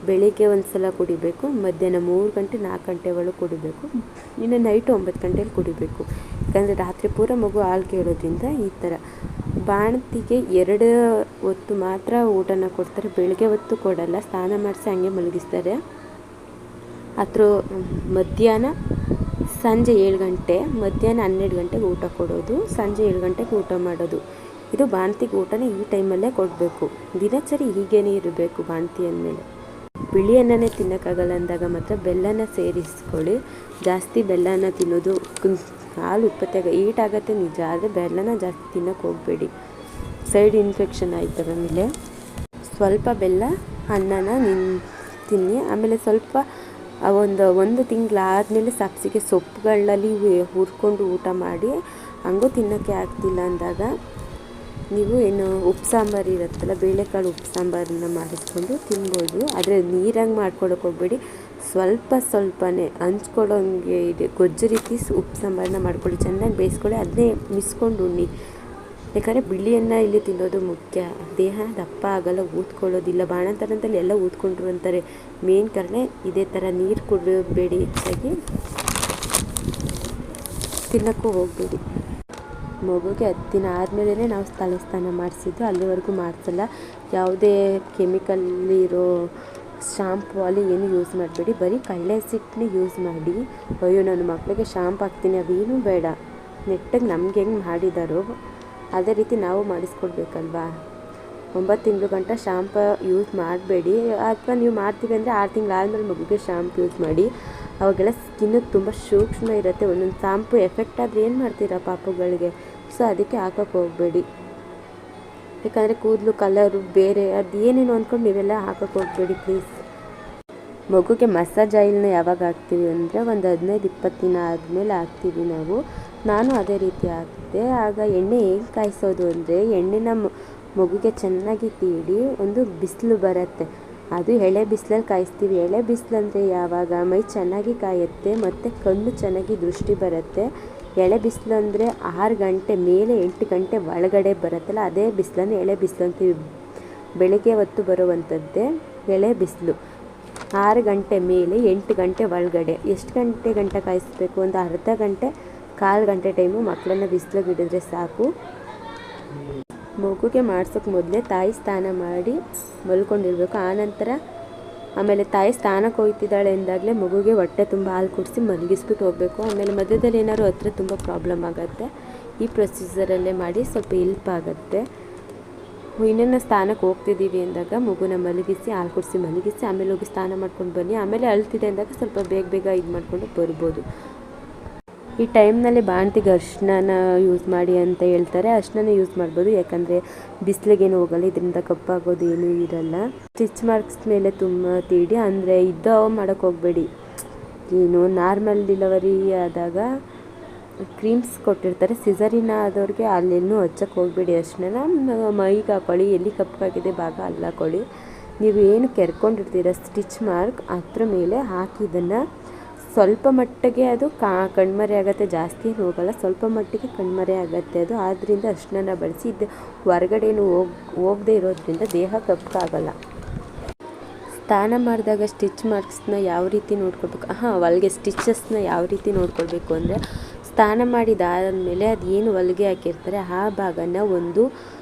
ಬೆಳಿಗ್ಗೆ ಒಂದು ಸಲ ಕುಡಿಬೇಕು, ಮಧ್ಯಾಹ್ನ 3 ಗಂಟೆ 4 ಗಂಟೆ ಒಳಗೆ ಕುಡಿಬೇಕು, ಇನ್ನು ನೈಟು 9 ಗಂಟೆಲಿ ಕುಡಿಬೇಕು. ಯಾಕಂದರೆ ರಾತ್ರಿ ಪೂರ ಮಗು ಹಾಲು ಕೇಳೋದ್ರಿಂದ ಈ ಥರ. ಬಾಣಂತಿಗೆ 2 ಹೊತ್ತು ಮಾತ್ರ ಊಟನ ಕೊಡ್ತಾರೆ, ಬೆಳಗ್ಗೆ ಹೊತ್ತು ಕೊಡಲ್ಲ. ಸ್ನಾನ ಮಾಡಿಸಿ ಹಂಗೆ ಮಲಗಿಸ್ತಾರೆ. ಮಧ್ಯಾಹ್ನ ಸಂಜೆ 7 ಗಂಟೆ, ಮಧ್ಯಾಹ್ನ 12 ಗಂಟೆಗೆ ಊಟ ಕೊಡೋದು, ಸಂಜೆ 7 ಗಂಟೆಗೆ ಊಟ ಮಾಡೋದು. ಇದು ಬಾಣಂತಿಗೆ ಊಟನ ಈ ಟೈಮಲ್ಲೇ ಕೊಡಬೇಕು. ದಿನಚರಿ ಹೀಗೇನೇ ಇರಬೇಕು. ಬಾಣಂತಿ ಅಂದಮೇಲೆ ಬಿಳಿ ಅನ್ನನೇ ತಿನ್ನೋಕ್ಕಾಗಲ್ಲ ಅಂದಾಗ ಮಾತ್ರ ಬೆಲ್ಲನ ಸೇರಿಸ್ಕೊಳ್ಳಿ. ಜಾಸ್ತಿ ಬೆಲ್ಲನ ತಿನ್ನೋದು ಹಾಲು ಉತ್ಪತ್ತಿಯಾಗ ಈಟಾಗುತ್ತೆ ನಿಜ, ಆದರೆ ಬೆಲ್ಲನ ಜಾಸ್ತಿ ತಿನ್ನೋಕ್ಕೆ ಹೋಗಬೇಡಿ, ಸೈಡ್ ಇನ್ಫೆಕ್ಷನ್ ಆಯ್ತವೆ. ಆಮೇಲೆ ಸ್ವಲ್ಪ ಬೆಲ್ಲ ಅನ್ನನ ತಿನ್ನಿ. ಆಮೇಲೆ ಸ್ವಲ್ಪ ಒಂದು ತಿಂಗಳಾದಮೇಲೆ ಸಬ್ಸಿಗೆ ಸೊಪ್ಪುಗಳಲ್ಲಿ ಹುರ್ಕೊಂಡು ಊಟ ಮಾಡಿ ಹಂಗೂ ತಿನ್ನೋಕ್ಕೆ ಆಗ್ತಿಲ್ಲ ಅಂದಾಗ ನೀವು ಏನು ಉಪ್ಪು ಸಾಂಬಾರು ಇರುತ್ತಲ್ಲ, ಬೇಳೆಕಾಳು ಉಪ್ಪು ಸಾಂಬಾರನ್ನ ಮಾಡಿಸ್ಕೊಂಡು ತಿನ್ಬೋದು. ಆದರೆ ನೀರಂಗೆ ಮಾಡ್ಕೊಳಕ್ಕೆ ಹೋಗ್ಬೇಡಿ, ಸ್ವಲ್ಪನೇ ಹಂಚ್ಕೊಳ್ಳೋಂಗೆ ಇದೆ ಗೊಜ್ಜು ರೀತಿ ಉಪ್ಪು ಸಾಂಬಾರನ್ನ ಮಾಡ್ಕೊಳ್ಳಿ, ಚೆನ್ನಾಗಿ ಬೇಯಿಸ್ಕೊಳ್ಳಿ, ಅದನ್ನೇ ಮಿಸ್ಕೊಂಡು ಉಣ್ಣಿ. ಯಾಕಂದರೆ ಬಿಳಿಯನ್ನು ಇಲ್ಲಿ ತಿನ್ನೋದು ಮುಖ್ಯ. ದೇಹ ದಪ್ಪ ಆಗಲ್ಲ, ಊದ್ಕೊಳ್ಳೋದಿಲ್ಲ. ಬಾಣಂತನದಲ್ಲಿ ಎಲ್ಲ ಊದ್ಕೊಂಡ್ರು ಅಂತಾರೆ. ಮೇನ್ ಕಾರಣ ಇದೇ ಥರ. ನೀರು ಕುಡಿಬೇಡಿ, ಹೆಚ್ಚಾಗಿ ತಿನ್ನೋಕ್ಕೂ ಹೋಗಬೇಡಿ. ಮಗುಗೆ 10 ದಿನ ಆದಮೇಲೆ ನಾವು ತಲೆ ಸ್ನಾನ ಮಾಡಿಸಿದ್ದು, ಅಲ್ಲಿವರೆಗೂ ಮಾಡಿಸಲ್ಲ. ಯಾವುದೇ ಕೆಮಿಕಲ್ ಇರೋ ಶಾಂಪು ಅಲ್ಲಿ ಏನು ಯೂಸ್ ಮಾಡಬೇಡಿ, ಬರೀ ಕಳ್ಳೆ ಸಿಟ್ಟನ್ನ ಯೂಸ್ ಮಾಡಿ. ಅಯ್ಯೋ ನನ್ನ ಮಕ್ಕಳಿಗೆ ಶಾಂಪು ಹಾಕ್ತೀನಿ, ಅವೇನೂ ಬೇಡ, ನೆಟ್ಟಾಗಿ ನಮ್ಗೆ ಹೆಂಗೆ ಮಾಡಿದಾರೋ ಅದೇ ರೀತಿ ನಾವು ಮಾಡಿಸ್ಕೊಡ್ಬೇಕಲ್ವಾ. 9 ತಿಂಗಳು ಗಂಟ ಶಾಂಪು ಯೂಸ್ ಮಾಡಬೇಡಿ. ಅಥವಾ ನೀವು ಮಾಡ್ತೀವಿ ಅಂದರೆ 6 ತಿಂಗಳಾದಮೇಲೆ ಮಗುಗೆ ಶಾಂಪು ಯೂಸ್ ಮಾಡಿ. ಅವಾಗೆಲ್ಲ ಸ್ಕಿನ್ನು ತುಂಬ ಸೂಕ್ಷ್ಮ ಇರುತ್ತೆ. ಒಂದೊಂದು ಶಾಂಪು ಎಫೆಕ್ಟ್ ಆದರೆ ಏನು ಮಾಡ್ತೀರಾ ಪಾಪುಗಳಿಗೆ? ಸೊ ಅದಕ್ಕೆ ಹಾಕೋಕ್ಕೆ ಹೋಗಬೇಡಿ. ಯಾಕಂದರೆ ಕೂದಲು ಕಲರು ಬೇರೆ ಅದು ಏನೇನು ಅಂದ್ಕೊಂಡು ನೀವೆಲ್ಲ ಹಾಕೋಕ್ಕೆ ಹೋಗಬೇಡಿ ಪ್ಲೀಸ್. ಮಗುಗೆ ಮಸಾಜ್ ಆಯಿಲ್ನ ಯಾವಾಗ ಹಾಕ್ತೀವಿ ಅಂದರೆ ಒಂದು 15-20 ದಿನ ಆದಮೇಲೆ ಹಾಕ್ತೀವಿ ನಾವು. ನಾನು ಅದೇ ರೀತಿ ಹಾಕಿದೆ. ಆಗ ಎಣ್ಣೆ ಹೇಗೆ ಕಾಯಿಸೋದು ಅಂದರೆ, ಎಣ್ಣೆನ ಮಗುಗೆ ಚೆನ್ನಾಗಿ ತೀಡಿ ಒಂದು ಬಿಸಿಲು ಬರುತ್ತೆ, ಅದು ಎಳೆ ಬಿಸಿಲಲ್ಲಿ ಕಾಯಿಸ್ತೀವಿ. ಎಳೆ ಬಿಸಿಲು ಅಂದರೆ ಯಾವಾಗ ಮೈ ಚೆನ್ನಾಗಿ ಕಾಯುತ್ತೆ ಮತ್ತು ಕಣ್ಣು ಚೆನ್ನಾಗಿ ದೃಷ್ಟಿ ಬರುತ್ತೆ. ಎಳೆ ಬಿಸಿಲು ಅಂದರೆ 6 ಗಂಟೆ ಮೇಲೆ 8 ಗಂಟೆ ಒಳಗಡೆ ಬರುತ್ತಲ್ಲ, ಅದೇ ಬಿಸಿಲನ್ನು ಎಳೆ ಬಿಸಿಲು ಅಂತೀವಿ. ಬೆಳಗ್ಗೆ ಹೊತ್ತು ಬರುವಂಥದ್ದೇ ಎಳೆ ಬಿಸಿಲು. 6 ಗಂಟೆ ಮೇಲೆ 8 ಗಂಟೆ ಒಳಗಡೆ. ಎಷ್ಟು ಗಂಟೆ ಕಾಯಿಸ್ಬೇಕು? ಒಂದು ಅರ್ಧ ಗಂಟೆ, 1/4 ಗಂಟೆ ಟೈಮು ಮಕ್ಕಳನ್ನ ಬಿಸಿಲಿಗೆ ಇಡಿದ್ರೆ ಸಾಕು. ಮಗುಗೆ ಮಾಡ್ಸೋಕ್ಕೆ ಮೊದಲೇ ತಾಯಿ ಸ್ನಾನ ಮಾಡಿ ಮಲ್ಕೊಂಡಿರ್ಬೇಕು. ಆಮೇಲೆ ತಾಯಿ ಸ್ನಾನಕ್ಕೆ ಹೋಗ್ತಿದ್ದಾಳೆ ಎಂದಾಗಲೇ ಮಗುಗೆ ಹೊಟ್ಟೆ ತುಂಬ ಹಾಲು ಕುಡಿಸಿ ಮಲಗಿಸ್ಬಿಟ್ಟು ಹೋಗಬೇಕು. ಆಮೇಲೆ ಮಧ್ಯದಲ್ಲಿ ಏನಾದ್ರು ಹತ್ರ ತುಂಬ ಪ್ರಾಬ್ಲಮ್ ಆಗುತ್ತೆ, ಈ ಪ್ರೊಸೀಜರಲ್ಲೇ ಮಾಡಿ ಸ್ವಲ್ಪ ಹೆಲ್ಪ್ ಆಗುತ್ತೆ. ಇನ್ನೇನು ಸ್ನಾನಕ್ಕೆ ಹೋಗ್ತಿದ್ದೀವಿ ಅಂದಾಗ ಮಗುನ ಮಲಗಿಸಿ, ಹಾಲು ಕುಡಿಸಿ ಮಲಗಿಸಿ, ಆಮೇಲೆ ಹೋಗಿ ಸ್ನಾನ ಮಾಡ್ಕೊಂಡು ಬನ್ನಿ. ಆಮೇಲೆ ಅಳ್ತಿದೆ ಅಂದಾಗ ಸ್ವಲ್ಪ ಬೇಗ ಇದು ಮಾಡಿಕೊಂಡು ಬರ್ಬೋದು. ಈ ಟೈಮ್ನಲ್ಲಿ ಬಾಣಂತಿಗೆ ಅರಿಶಿನ ಯೂಸ್ ಮಾಡಿ ಅಂತ ಹೇಳ್ತಾರೆ. ಅರಿಶಿನ ಯೂಸ್ ಮಾಡ್ಬೋದು, ಯಾಕಂದರೆ ಬಿಸಿಲಿಗೇನು ಹೋಗಲ್ಲ, ಇದರಿಂದ ಕಪ್ಪಾಗೋದು ಏನೂ ಇರಲ್ಲ. ಸ್ಟಿಚ್ ಮಾರ್ಕ್ಸ್ ಮೇಲೆ ತುಂಬ ತೀಡಿ ಅಂದರೆ ಮಾಡೋಕ್ಕೆ ಹೋಗಬೇಡಿ. ನಾರ್ಮಲ್ ಡೆಲಿವರಿ ಆದಾಗ ಕ್ರೀಮ್ಸ್ ಕೊಟ್ಟಿರ್ತಾರೆ, ಸಿಸರಿನ ಆದವ್ರಿಗೆ ಅಲ್ಲೆಲ್ಲೂ ಹಚ್ಚಕ್ಕೆ ಹೋಗಬೇಡಿ. ಅರಿಶಿನ ಮೈಗೆ ಹಾಕೊಳ್ಳಿ, ಎಲ್ಲಿ ಕಪ್ಪಾಗಿದೆ ಭಾಗ ಅಲ್ಲಿ ಹಾಕೊಳ್ಳಿ. ನೀವು ಏನು ಕೆರ್ಕೊಂಡಿರ್ತೀರ ಸ್ಟಿಚ್ ಮಾರ್ಕ್ ಅದ್ರ ಮೇಲೆ ಹಾಕಿ ಇದನ್ನು ಸ್ವಲ್ಪ ಮಟ್ಟಿಗೆ ಅದು ಕಣ್ಮರೆ ಆಗುತ್ತೆ, ಜಾಸ್ತಿ ಹೋಗಲ್ಲ, ಸ್ವಲ್ಪ ಮಟ್ಟಿಗೆ ಕಣ್ಮರೆ ಆಗುತ್ತೆ ಅದು. ಆದ್ದರಿಂದ ಅರಿಶಿನ ಬಳಸಿ. ಇದು ಹೊರಗಡೆನೂ ಹೋಗದೆ ಇರೋದ್ರಿಂದ ದೇಹ ಕಪ್ಪಾಗಲ್ಲ. ಸ್ನಾನ ಮಾಡಿದಾಗ ಸ್ಟಿಚ್ ಮಾರ್ಕ್ಸ್ನ ಯಾವ ರೀತಿ ನೋಡ್ಕೊಳ್ಬೇಕು, ಹೊಲಿಗೆ ಸ್ಟಿಚಸ್ನ ಯಾವ ರೀತಿ ನೋಡ್ಕೊಳ್ಬೇಕು ಅಂದರೆ, ಸ್ನಾನ ಮಾಡಿದಾದಮೇಲೆ ಅದು ಏನು ಹೊಲಿಗೆ ಹಾಕಿರ್ತಾರೆ ಆ ಭಾಗನ ಒಂದು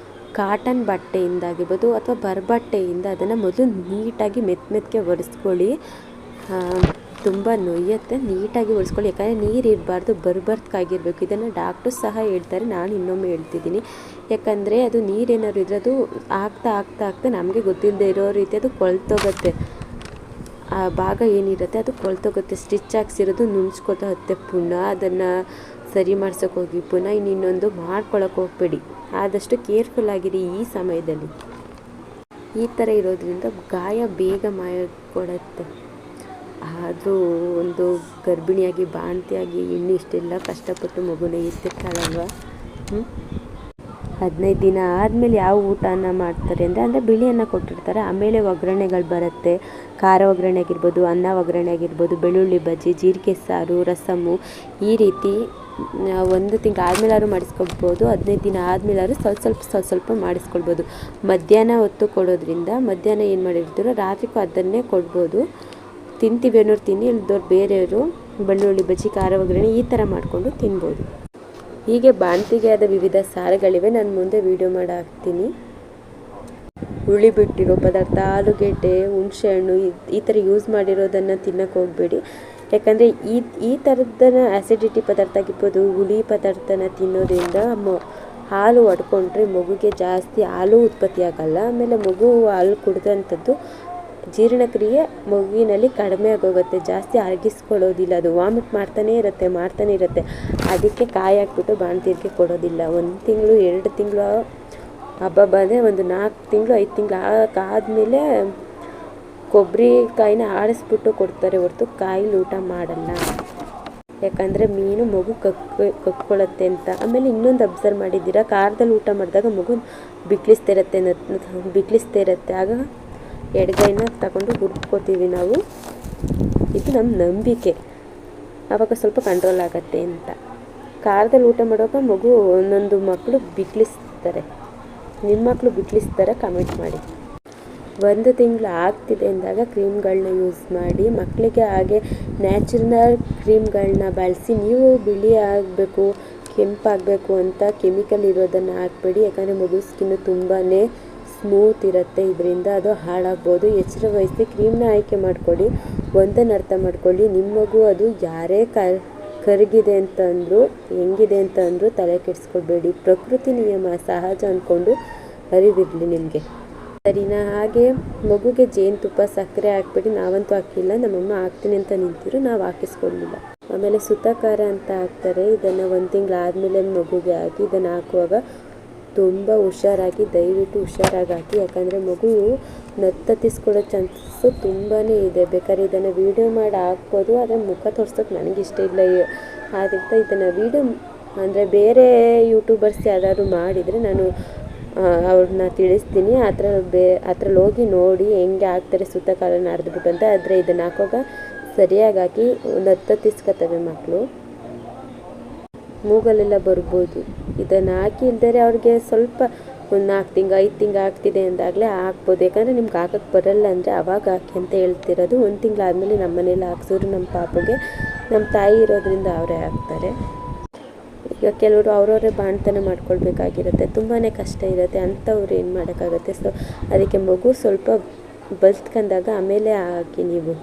ಕಾಟನ್ ಬಟ್ಟೆಯಿಂದಾಗಿರ್ಬೋದು ಅಥವಾ ಬಟ್ಟೆಯಿಂದ ಅದನ್ನು ಮೊದಲು ನೀಟಾಗಿ ಮೆತ್ತಗೆ ಒರೆಸ್ಕೊಳ್ಳಿ. ತುಂಬ ನೋಯುತ್ತೆ, ನೀಟಾಗಿ ಒರೆಸ್ಕೊಳ್ಳಿ. ಯಾಕಂದರೆ ನೀರು ಇರಬಾರ್ದು, ಬರ್ಬರ್ತ್ಕಾಗಿರಬೇಕು. ಇದನ್ನು ಡಾಕ್ಟರ್ ಸಹ ಹೇಳ್ತಾರೆ, ನಾನು ಇನ್ನೊಮ್ಮೆ ಹೇಳ್ತಿದ್ದೀನಿ. ಯಾಕಂದರೆ ಅದು ನೀರೇನಾದ್ರು ಇದ್ರೆ ಅದು ಆಗ್ತಾ ನಮಗೆ ಗೊತ್ತಿಲ್ಲದೆ ಇರೋ ರೀತಿ ಅದು ಕೊಳ್ತೋಗುತ್ತೆ. ಆ ಭಾಗ ಏನಿರುತ್ತೆ ಅದು ಕೊಳ್ತೋಗುತ್ತೆ. ಸ್ಟಿಚ್ ಹಾಕ್ಸಿರೋದು ನುಣ್ಸ್ಕೊತಾ ಪುನಃ ಅದನ್ನು ಸರಿ ಮಾಡ್ಸೋಕೆ ಹೋಗಿ ಪುನಃ ಇನ್ನೊಂದು ಮಾಡ್ಕೊಳಕ್ಕೆ ಹೋಗಬೇಡಿ. ಆದಷ್ಟು ಕೇರ್ಫುಲ್ ಆಗಿರಿ ಈ ಸಮಯದಲ್ಲಿ. ಈ ಥರ ಇರೋದ್ರಿಂದ ಗಾಯ ಬೇಗ ಮಾಯಕೊಡುತ್ತೆ. ಆದರೂ ಒಂದು ಗರ್ಭಿಣಿಯಾಗಿ ಬಾಣಂತಿಯಾಗಿ ಇನ್ನು ಇಷ್ಟೆಲ್ಲ ಕಷ್ಟಪಟ್ಟು ಮಗುನ ಎತ್ತಿರ್ತಾಳಲ್ವ. 15 ದಿನ ಆದಮೇಲೆ ಯಾವ ಊಟನ ಮಾಡ್ತಾರೆ ಅಂದರೆ ಬಿಳಿ ಅನ್ನ ಕೊಟ್ಟಿರ್ತಾರೆ. ಆಮೇಲೆ ಒಗ್ಗರಣೆಗಳು ಬರುತ್ತೆ, ಖಾರ ಒಗ್ಗರಣೆ ಆಗಿರ್ಬೋದು, ಅನ್ನ ಒಗ್ಗರಣೆ ಆಗಿರ್ಬೋದು, ಬೆಳ್ಳುಳ್ಳಿ ಬಜ್ಜಿ, ಜೀರಿಗೆ ಸಾರು, ರಸಮ್ಮು, ಈ ರೀತಿ 1 ತಿಂಗಳು ಆದಮೇಲಾದ್ರು ಮಾಡಿಸ್ಕೊಳ್ಬೋದು. 15 ದಿನ ಆದಮೇಲಾದ್ರು ಸ್ವಲ್ಪ ಮಾಡಿಸ್ಕೊಳ್ಬೋದು. ಮಧ್ಯಾಹ್ನ ಹೊತ್ತು ಕೊಡೋದ್ರಿಂದ ಮಧ್ಯಾಹ್ನ ಏನು ಮಾಡಿರ್ತೀರೋ ರಾತ್ರಿಗೂ ಅದನ್ನೇ ಕೊಡ್ಬೋದು. ತಿಂತೀವಿ ಅನ್ನೋರು ತಿನ್ನಿ, ಇಲ್ದವ್ರು ಬೇರೆಯವರು ಬೆಳ್ಳುಳ್ಳಿ ಬಜ್ಜಿ, ಖಾರ ಒಗ್ಗರಣೆ ಈ ಥರ ಮಾಡಿಕೊಂಡು ತಿನ್ಬೋದು. ಹೀಗೆ ಬಾಣಂತಿಗೆ ಆದ ವಿವಿಧ ಸಾರುಗಳಿವೆ, ನಾನು ಮುಂದೆ ವಿಡಿಯೋ ಮಾಡಿ ಹಾಕ್ತೀನಿ. ಹುಳಿ ಬಿಟ್ಟಿರೋ ಪದಾರ್ಥ, ಆಲೂಗೆಡ್ಡೆ, ಹುಣಸೆಹಣ್ಣು ಈ ಥರ ಯೂಸ್ ಮಾಡಿರೋದನ್ನು ತಿನ್ನಕ್ಕೆ ಹೋಗಬೇಡಿ. ಯಾಕಂದರೆ ಈ ಥರದ್ದನ್ನು ಆ್ಯಸಿಡಿಟಿ ಪದಾರ್ಥ ಆಗಿರ್ಬೋದು, ಹುಳಿ ಪದಾರ್ಥನ ತಿನ್ನೋದ್ರಿಂದ ಹಾಲು ಒಡ್ಕೊಂಡ್ರೆ ಮಗುಗೆ ಜಾಸ್ತಿ ಹಾಲು ಉತ್ಪತ್ತಿ ಆಗಲ್ಲ. ಆಮೇಲೆ ಮಗು ಹಾಲು ಕುಡಿದಂಥದ್ದು ಜೀರ್ಣಕ್ರಿಯೆ ಮಗುವಿನಲ್ಲಿ ಕಡಿಮೆ ಆಗೋಗುತ್ತೆ, ಜಾಸ್ತಿ ಅರಗಿಸ್ಕೊಳ್ಳೋದಿಲ್ಲ, ಅದು ವಾಮಿಟ್ ಮಾಡ್ತಾನೇ ಇರುತ್ತೆ. ಅದಕ್ಕೆ ಕಾಯಿ ಹಾಕ್ಬಿಟ್ಟು ಬಾಣಂತಿಯರಿಗೆ ಕೊಡೋದಿಲ್ಲ. 1 ತಿಂಗಳು 2 ತಿಂಗಳು ಹಬ್ಬ ಬಂದರೆ ಒಂದು 4 ತಿಂಗಳು 5 ತಿಂಗಳು ಆದಮೇಲೆ ಕೊಬ್ಬರಿಕಾಯಿನ ಆಡಿಸ್ಬಿಟ್ಟು ಕೊಡ್ತಾರೆ ಹೊರತು ಕಾಯಿಲಿ ಊಟ ಮಾಡಲ್ಲ. ಯಾಕಂದರೆ ಮೀನು ಮಗು ಕಕ್ಕೊಳ್ಳುತ್ತೆ ಅಂತ. ಆಮೇಲೆ ಇನ್ನೊಂದು ಅಬ್ಸರ್ವ್ ಮಾಡಿದ್ದೀರಾ, ಖಾರದಲ್ಲಿ ಊಟ ಮಾಡಿದಾಗ ಮಗು ಬಿಕ್ಳಿಸ್ತಾ ಇರುತ್ತೆ. ಆಗ ಎಡಗೈನ ತಗೊಂಡು ಹುರ್ಕೋತೀವಿ ನಾವು. ಇದು ನಮ್ಮ ನಂಬಿಕೆ. ಆವಾಗ ಸ್ವಲ್ಪ ಕಂಟ್ರೋಲ್ ಆಗುತ್ತೆ ಅಂತ. ಖಾರದಲ್ಲಿ ಊಟ ಮಾಡುವಾಗ ಮಗು ಒಂದೊಂದು ಮಕ್ಕಳು ಬಿಕ್ಳಿಸ್ತಾರೆ. ನಿಮ್ಮ ಮಕ್ಕಳು ಬಿಕ್ಳಿಸ್ತಾರೆ? ಕಮೆಂಟ್ ಮಾಡಿ. 1 ತಿಂಗಳು ಆಗ್ತಿದೆ ಅಂದಾಗ ಕ್ರೀಮ್ಗಳನ್ನ ಯೂಸ್ ಮಾಡಿ. ಮಕ್ಕಳಿಗೆ ಹಾಗೆ ನ್ಯಾಚುರಲ್ ಕ್ರೀಮ್ಗಳನ್ನ ಬಳಸಿ. ನೀವು ಬಿಳಿ ಆಗಬೇಕು, ಕೆಂಪಾಗಬೇಕು ಅಂತ ಕೆಮಿಕಲ್ ಇರೋದನ್ನು ಹಾಕಬೇಡಿ. ಯಾಕಂದರೆ ಮಗು ಸ್ಕಿನ್ನು ತುಂಬಾ ಸ್ಮೂತ್ ಇರುತ್ತೆ, ಇದರಿಂದ ಅದು ಹಾಳಾಗ್ಬೋದು. ಎಚ್ಚರ ವಹಿಸಿ ಕ್ರೀಮ್ನ ಆಯ್ಕೆ ಮಾಡಿಕೊಳ್ಳಿ. ಒಂದನ್ನು ಅರ್ಥ ಮಾಡ್ಕೊಳ್ಳಿ, ನಿಮ್ಮ ಮಗು ಅದು ಯಾರೇ ಕರಗಿದೆ ಅಂತಂದರೂ ಹೆಂಗಿದೆ ಅಂತಂದರೂ ತಲೆ ಕೆಡಿಸ್ಕೊಳ್ಬೇಡಿ. ಪ್ರಕೃತಿ ನಿಯಮ ಸಹಜ ಅಂದ್ಕೊಂಡು ಅರಿವಿರಲಿ ನಿಮಗೆ, ಸರಿನಾ? ಹಾಗೆ ಮಗುಗೆ ಜೇನುತುಪ್ಪ ಸಕ್ಕರೆ ಹಾಕ್ಬೇಡಿ. ನಾವಂತೂ ಹಾಕಿಲ್ಲ, ನಮ್ಮಮ್ಮ ಹಾಕ್ತೀನಿ ಅಂತ ನಿಂತಿರು, ನಾವು ಹಾಕಿಸ್ಕೊಳ್ಳಿಲ್ಲ. ಆಮೇಲೆ ಸುತ್ತಖಾರ ಅಂತ ಹಾಕ್ತಾರೆ. ಇದನ್ನು 1 ತಿಂಗಳು ಆದಮೇಲೆ ಮಗುಗೆ ಹಾಕಿ. ಇದನ್ನು ಹಾಕುವಾಗ ತುಂಬ ಹುಷಾರಾಗಿ, ದಯವಿಟ್ಟು ಹುಷಾರಾಗಿ ಹಾಕಿ. ಯಾಕಂದರೆ ಮಗು ನತ್ತತ್ತಿಸ್ಕೊಳ್ಳೋ ಚಾನ್ಸಸ್ಸು ತುಂಬಾ ಇದೆ. ಬೇಕಾದ್ರೆ ಇದನ್ನು ವೀಡಿಯೋ ಮಾಡಿ ಹಾಕ್ಬೋದು, ಆದರೆ ಮುಖ ತೋರ್ಸೋಕ್ಕೆ ನನಗಿಷ್ಟ ಇಲ್ಲ. ಆದ್ದರಿಂದ ಇದನ್ನು ವೀಡಿಯೋ ಅಂದರೆ ಬೇರೆ ಯೂಟ್ಯೂಬರ್ಸ್ ಯಾರಾದ್ರು ಮಾಡಿದರೆ ನಾನು ಅವ್ರನ್ನ ತಿಳಿಸ್ತೀನಿ. ಅದ್ರಲ್ಲಿ ಹೋಗಿ ನೋಡಿ ಹೆಂಗೆ ಹಾಕ್ತಾರೆ ಸುತ್ತಖಾರನ ಅರ್ದ್ಬಿಟ್ಟು ಅಂತ. ಆದರೆ ಇದನ್ನು ಹಾಕುವಾಗ ಸರಿಯಾಗಿ ಹಾಕಿ. ನತ್ತತ್ತಿಸ್ಕೊತವೆ ಮಕ್ಕಳು, ಮೂಗಲೆಲ್ಲ ಬರ್ಬೋದು. ಇದನ್ನು ಹಾಕಿ ಇಲ್ದರೆ ಅವ್ರಿಗೆ ಸ್ವಲ್ಪ ಒಂದು 4 ತಿಂಗಳು 5 ತಿಂಗಳು ಆಗ್ತಿದೆ ಅಂದಾಗಲೇ ಹಾಕ್ಬೋದು. ಯಾಕಂದರೆ ನಿಮ್ಗೆ ಹಾಕೋಕ್ಕೆ ಬರಲ್ಲ ಅಂದರೆ ಅವಾಗ ಹಾಕಿ ಅಂತ ಹೇಳ್ತಿರೋದು. 1 ತಿಂಗಳು ಆದಮೇಲೆ ನಮ್ಮ ಮನೇಲಿ ಹಾಕ್ಸಿದ್ರು ನಮ್ಮ ಪಾಪುಗೆ. ನಮ್ಮ ತಾಯಿ ಇರೋದ್ರಿಂದ ಅವರೇ ಹಾಕ್ತಾರೆ. ಈಗ ಕೆಲವರು ಅವರವರೇ ಬಾಣ್ತನ ಮಾಡ್ಕೊಳ್ಬೇಕಾಗಿರುತ್ತೆ, ತುಂಬಾ ಕಷ್ಟ ಇರುತ್ತೆ. ಅಂಥವ್ರು ಏನು ಮಾಡೋಕ್ಕಾಗತ್ತೆ? ಸೊ ಅದಕ್ಕೆ ಮಗು ಸ್ವಲ್ಪ ಬಲ್ತ್ಕೊಂಡಾಗ ಆಮೇಲೆ ಹಾಕಿ ನೀವು.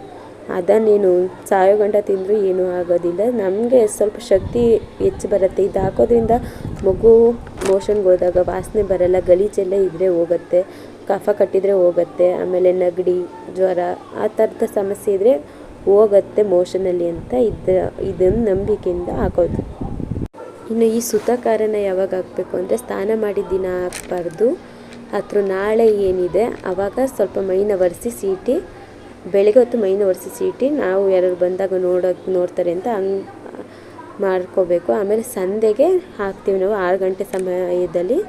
ಅದನ್ನೇನು ಸಾಯೋ ಗಂಟ ತಿಂದರೂ ಏನೂ ಆಗೋದಿಲ್ಲ. ನಮಗೆ ಸ್ವಲ್ಪ ಶಕ್ತಿ ಹೆಚ್ಚು ಬರುತ್ತೆ. ಇದು ಹಾಕೋದ್ರಿಂದ ಮಗು ಮೋಷನ್ಗೆ ಹೋದಾಗ ವಾಸನೆ ಬರಲ್ಲ, ಗಲೀಜೆಲ್ಲ ಇದ್ದರೆ ಹೋಗುತ್ತೆ, ಕಫ ಕಟ್ಟಿದರೆ ಹೋಗುತ್ತೆ. ಆಮೇಲೆ ನೆಗಡಿ, ಜ್ವರ ಆ ಥರದ ಸಮಸ್ಯೆ ಇದ್ದರೆ ಹೋಗುತ್ತೆ ಮೋಷನಲ್ಲಿ ಅಂತ ಇದನ್ನು ನಂಬಿಕೆಯಿಂದ ಹಾಕೋದು. ಇನ್ನು ಈ ಸುತ್ತಖಾರನ ಯಾವಾಗ ಹಾಕಬೇಕು ಅಂದರೆ ಸ್ನಾನ ಮಾಡಿದ ದಿನ ಹಾಕಬಾರ್ದು. ಅಥವಾ ನಾಳೆ ಏನಿದೆ ಆವಾಗ ಸ್ವಲ್ಪ ಮೈನ ಒರೆಸಿ ಸೀಟಿ, ಬೆಳಗ್ಗೆ ಹೊತ್ತು ಮೈನ ಒರೆಸಿ ಸೀಟಿ, ನಾವು ಯಾರು ಬಂದಾಗ ನೋಡ್ತಾರೆ ಅಂತ ಹಂಗೆ ಮಾಡ್ಕೋಬೇಕು. ಆಮೇಲೆ ಸಂಧೆಗೆ ಹಾಕ್ತೀವಿ ನಾವು. 6 ಗಂಟೆ ಸಮಯದಲ್ಲಿ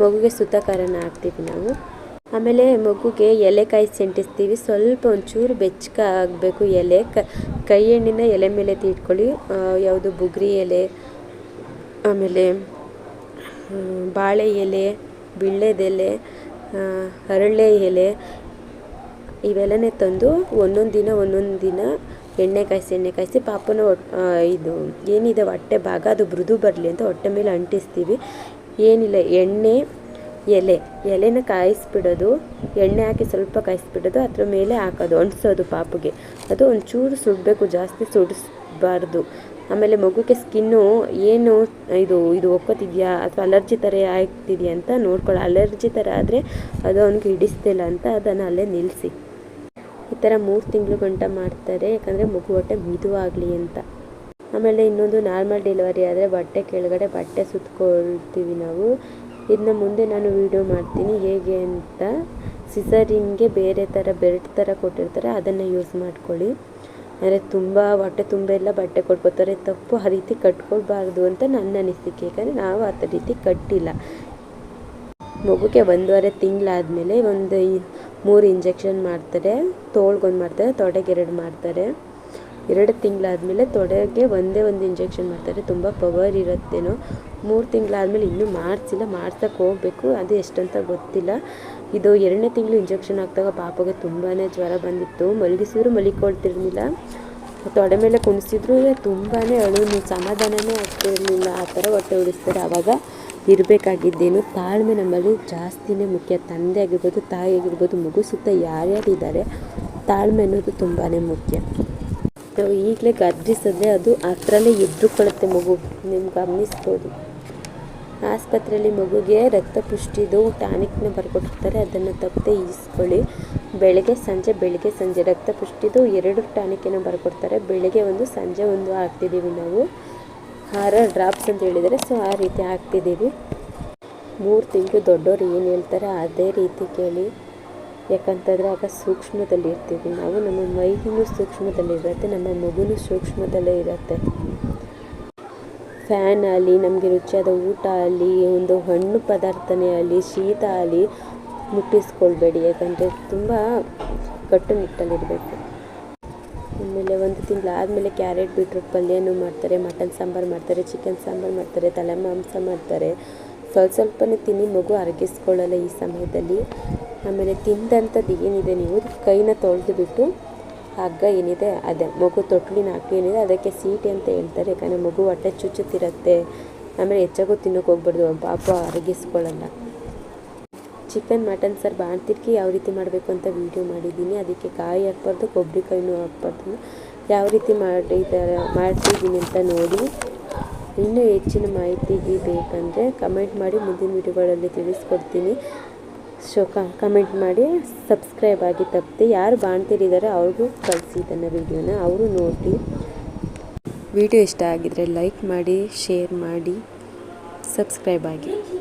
ಮಗುಗೆ ಸುತ್ತಖಾರನ ಹಾಕ್ತೀವಿ ನಾವು. ಆಮೇಲೆ ಮಗುಗೆ ಎಲೆ ಕಾಯಿಸಿ ಅಂಟಿಸ್ತೀವಿ. ಸ್ವಲ್ಪ ಒಂಚೂರು ಬೆಚ್ಚಗಾಗಬೇಕು ಎಲೆ. ಕೈ ಎಣ್ಣೆನ ಎಲೆ ಮೇಲೆ ತೀಟ್ಕೊಳ್ಳಿ. ಯಾವುದು ಬುಗ್ರಿ ಎಲೆ, ಆಮೇಲೆ ಬಾಳೆ ಎಲೆ, ಬಿಳ್ಳೆದೆಲೆ, ಹರಳೆ ಎಲೆ ಇವೆಲ್ಲನೇ ತಂದು ಒಂದೊಂದು ದಿನ ಎಣ್ಣೆ ಕಾಯಿಸಿ ಪಾಪನ ಇದು ಏನಿದೆ ಹೊಟ್ಟೆ ಭಾಗ ಅದು ಮೃದು ಬರಲಿ ಅಂತ ಹೊಟ್ಟೆ ಮೇಲೆ ಅಂಟಿಸ್ತೀವಿ. ಏನಿಲ್ಲ, ಎಲೆನ ಕಾಯಿಸ್ಬಿಡೋದು, ಎಣ್ಣೆ ಹಾಕಿ ಸ್ವಲ್ಪ ಕಾಯಿಸ್ಬಿಡೋದು, ಅದ್ರ ಮೇಲೆ ಹಾಕೋದು, ಅಂಟಿಸೋದು ಪಾಪುಗೆ. ಅದು ಒಂಚೂರು ಸುಡಬೇಕು, ಜಾಸ್ತಿ ಸುಡಿಸ್ಬಾರ್ದು. ಆಮೇಲೆ ಮಗುಗೆ ಸ್ಕಿನ್ನು ಏನು ಇದು ಒಕ್ಕೋತಿದೆಯಾ ಅಥವಾ ಅಲರ್ಜಿ ಥರ ಆಗ್ತಿದೆಯಾ ಅಂತ ನೋಡ್ಕೊಳ್ಳಿ. ಅಲರ್ಜಿ ಥರ ಆದರೆ ಅದು ಅವ್ನಿಗೆ ಹಿಡಿಸ್ತಿಲ್ಲ ಅಂತ ಅದನ್ನು ಅಲ್ಲೇ ನಿಲ್ಲಿಸಿ. ಈ ಥರ 3 ತಿಂಗಳು ಗಂಟ ಮಾಡ್ತಾರೆ, ಯಾಕಂದರೆ ಮಗು ಹೊಟ್ಟೆ ಮಿದುವಾಗಲಿ ಅಂತ. ಆಮೇಲೆ ಇನ್ನೊಂದು ನಾರ್ಮಲ್ ಡೆಲಿವರಿ ಆದರೆ ಬಟ್ಟೆ ಕೆಳಗಡೆ ಬಟ್ಟೆ ಸುತ್ಕೊಳ್ತೀವಿ ನಾವು. ಇದನ್ನ ಮುಂದೆ ನಾನು ವೀಡಿಯೋ ಮಾಡ್ತೀನಿ ಹೇಗೆ ಅಂತ. ಸಿಸರಿನ್ಗೆ ಬೇರೆ ಥರ ಬೆಲ್ಟ್ ಥರ ಕೊಟ್ಟಿರ್ತಾರೆ, ಅದನ್ನು ಯೂಸ್ ಮಾಡ್ಕೊಳ್ಳಿ. ಅಂದರೆ ತುಂಬ ಹೊಟ್ಟೆ ತುಂಬ ಎಲ್ಲ ಬಟ್ಟೆ ಕೊಟ್ಕೋತಾರೆ, ತಪ್ಪು. ಆ ರೀತಿ ಕಟ್ಕೊಳ್ಬಾರ್ದು ಅಂತ ನನ್ನ ಅನಿಸಿಕೆ. ಯಾಕಂದರೆ ನಾವು ಆ ರೀತಿ ಕಟ್ಟಿಲ್ಲ. ಮಗುಗೆ 1.5 ತಿಂಗಳಾದಮೇಲೆ ಒಂದು 3 ಇಂಜೆಕ್ಷನ್ ಮಾಡ್ತಾರೆ. ತೋಳ್ಗೊಂದು ಮಾಡ್ತಾರೆ, ತೊಡೆಗೆ 2 ಮಾಡ್ತಾರೆ. 2 ತಿಂಗಳಾದಮೇಲೆ ತೊಡೆಗೆ ಒಂದೇ ಒಂದು ಇಂಜೆಕ್ಷನ್ ಮಾಡ್ತಾರೆ. ತುಂಬ ಪವರ್ ಇರುತ್ತೇನೋ. 3 ತಿಂಗಳಾದಮೇಲೆ ಇನ್ನೂ ಮಾಡ್ಸೋಕ್ಕೆ ಹೋಗಬೇಕು, ಅದು ಎಷ್ಟಂತ ಗೊತ್ತಿಲ್ಲ. ಇದು 2ನೇ ತಿಂಗಳು ಇಂಜೆಕ್ಷನ್ ಹಾಕಿದಾಗ ಪಾಪಗೆ ತುಂಬಾ ಜ್ವರ ಬಂದಿತ್ತು. ಮಲಗಿಸಿದ್ರು ಮಲಿಕೊಳ್ತಿರ್ಲಿಲ್ಲ, ತೊಡೆ ಮೇಲೆ ಕುಣಿಸಿದ್ರು ತುಂಬಾ ಅಳು, ಸಮಾಧಾನವೇ ಆಗ್ತಿರಲಿಲ್ಲ. ಆ ಥರ ಹೊಟ್ಟೆ ಉಳಿಸ್ತಾರೆ. ಆವಾಗ ಇರಬೇಕಾಗಿದ್ದೇನು ತಾಳ್ಮೆ ನಮ್ಮಲ್ಲಿ ಜಾಸ್ತಿನೇ ಮುಖ್ಯ. ತಂದೆ ಆಗಿರ್ಬೋದು, ತಾಯಿ ಆಗಿರ್ಬೋದು, ಮಗು ಸುತ್ತ ಯಾರ್ಯಾರಿದ್ದಾರೆ, ತಾಳ್ಮೆ ಅನ್ನೋದು ತುಂಬಾ ಮುಖ್ಯ. ನಾವು ಈಗಲೇ ಗರ್ಜಿಸಿದ್ರೆ ಅದು ಅದರಲ್ಲೇ ಎದ್ರುಕೊಳ್ಳುತ್ತೆ ಮಗು, ನಿಮ್ಗೆ ಗಮನಿಸ್ಬೋದು. ಆಸ್ಪತ್ರೆಯಲ್ಲಿ ಮಗುಗೆ ರಕ್ತ ಪುಷ್ಟಿದು ಟಾನಿಕ್ನ ಬರ್ಕೊಟ್ಟಿರ್ತಾರೆ, ಅದನ್ನು ತಪ್ಪದೆ ಈಸ್ಕೊಳ್ಳಿ. ಬೆಳಗ್ಗೆ ಸಂಜೆ ರಕ್ತ ಪುಷ್ಟಿದು 2 ಟಾನಿಕ್ಕನ್ನು ಬರ್ಕೊಡ್ತಾರೆ. ಬೆಳಗ್ಗೆ ಒಂದು, ಸಂಜೆ ಒಂದು ಹಾಕ್ತಿದ್ದೀವಿ ನಾವು. 6 ಡ್ರಾಪ್ಸ್ ಅಂತ ಹೇಳಿದರೆ, ಸೊ ಆ ರೀತಿ ಹಾಕ್ತಿದ್ದೀವಿ. 3 ತಿಂಗಳು ದೊಡ್ಡವರು ಏನು ಹೇಳ್ತಾರೆ ಅದೇ ರೀತಿ ಕೇಳಿ. ಯಾಕಂತಂದರೆ ಆಗ ಸೂಕ್ಷ್ಮದಲ್ಲಿರ್ತೀವಿ ನಾವು. ನಮ್ಮ ಮೈಗೂ ಸೂಕ್ಷ್ಮದಲ್ಲಿರುತ್ತೆ, ನಮ್ಮ ಮಗುನೂ ಸೂಕ್ಷ್ಮದಲ್ಲೇ ಇರುತ್ತೆ. ಫ್ಯಾನ್ ಆಗಲಿ, ನಮಗೆ ರುಚಿಯಾದ ಊಟ ಆಗಲಿ, ಒಂದು ಹಣ್ಣು ಪದಾರ್ಥನೇ ಆಗಲಿ, ಶೀತ ಆಗಲಿ ಮುಟ್ಟಿಸ್ಕೊಳ್ಬೇಡಿ. ಯಾಕಂದರೆ ತುಂಬ ಕಟ್ಟುನಿಟ್ಟಲ್ಲಿರಬೇಕು. ಆಮೇಲೆ 1 ತಿಂಗಳಾದಮೇಲೆ ಕ್ಯಾರೆಟ್ ಬೀಟ್ರೂಟ್ ಪಲ್ಯನೂ ಮಾಡ್ತಾರೆ, ಮಟನ್ ಸಾಂಬಾರು ಮಾಡ್ತಾರೆ, ಚಿಕನ್ ಸಾಂಬಾರು ಮಾಡ್ತಾರೆ, ತಲೆ ಮಾಂಸ ಮಾಡ್ತಾರೆ. ಸ್ವಲ್ಪನೇ ತಿನ್ನಿ, ಮಗು ಅರಗಿಸ್ಕೊಳ್ಳಲ್ಲ ಈ ಸಮಯದಲ್ಲಿ. ಆಮೇಲೆ ತಿಂದಂಥದ್ದು ಏನಿದೆ ನೀವು ಕೈನ ತೊಳೆದುಬಿಟ್ಟು ಹಗ್ಗ ಏನಿದೆ ಅದೇ ಮಗು ತೊಟ್ಲಿನ ಹಗ್ಗ ಏನಿದೆ ಅದಕ್ಕೆ ಸೀಟಿ ಅಂತ ಹೇಳ್ತಾರೆ. ಯಾಕಂದರೆ ಮಗು ಹೊಟ್ಟೆ ಚುಚ್ಚುತ್ತಿರುತ್ತೆ. ಆಮೇಲೆ ಹೆಚ್ಚಾಗೂ ತಿನ್ನೋಕೆ ಹೋಗ್ಬಾರ್ದು, ಪಾಪ ಅರಗಿಸ್ಕೊಳ್ಳಲ್ಲ. ಚಿಕನ್ ಮಟನ್ ಸಾರು ಬಾಣ್ತಿರ್ಗಿ ಯಾವ ರೀತಿ ಮಾಡಬೇಕು ಅಂತ ವೀಡಿಯೋ ಮಾಡಿದ್ದೀನಿ. ಅದಕ್ಕೆ ಕಾಯಿ ಹಾಕ್ಬಾರ್ದು, ಕೊಬ್ಬರಿ ಕಾಯಿನೂ ಹಾಕ್ಬಾರ್ದು. ಯಾವ ರೀತಿ ಮಾಡ್ತಿದ್ದೀನಿ ಅಂತ ನೋಡಿ. ಇನ್ನೂ ಹೆಚ್ಚಿನ ಮಾಹಿತಿಗೆ ಬೇಕಂದರೆ ಕಮೆಂಟ್ ಮಾಡಿ, ಮುಂದಿನ ವೀಡಿಯೋಗಳಲ್ಲಿ ತಿಳಿಸ್ಕೊಡ್ತೀನಿ. ಕಮೆಂಟ್ ಮಾಡಿ, ಸಬ್ಸ್ಕ್ರೈಬ್ ಆಗಿ ತಪ್ಪದೆ. ಯಾರು ಬಾಣ್ತಿರಿದ್ದಾರೆ ಅವ್ರಿಗೂ ಕಳಿಸಿ ಇದನ್ನು ವೀಡಿಯೋನ, ಅವರು ನೋಡಿ. ವಿಡಿಯೋ ಇಷ್ಟ ಆಗಿದರೆ ಲೈಕ್ ಮಾಡಿ, ಶೇರ್ ಮಾಡಿ, ಸಬ್ಸ್ಕ್ರೈಬ್ ಆಗಿ.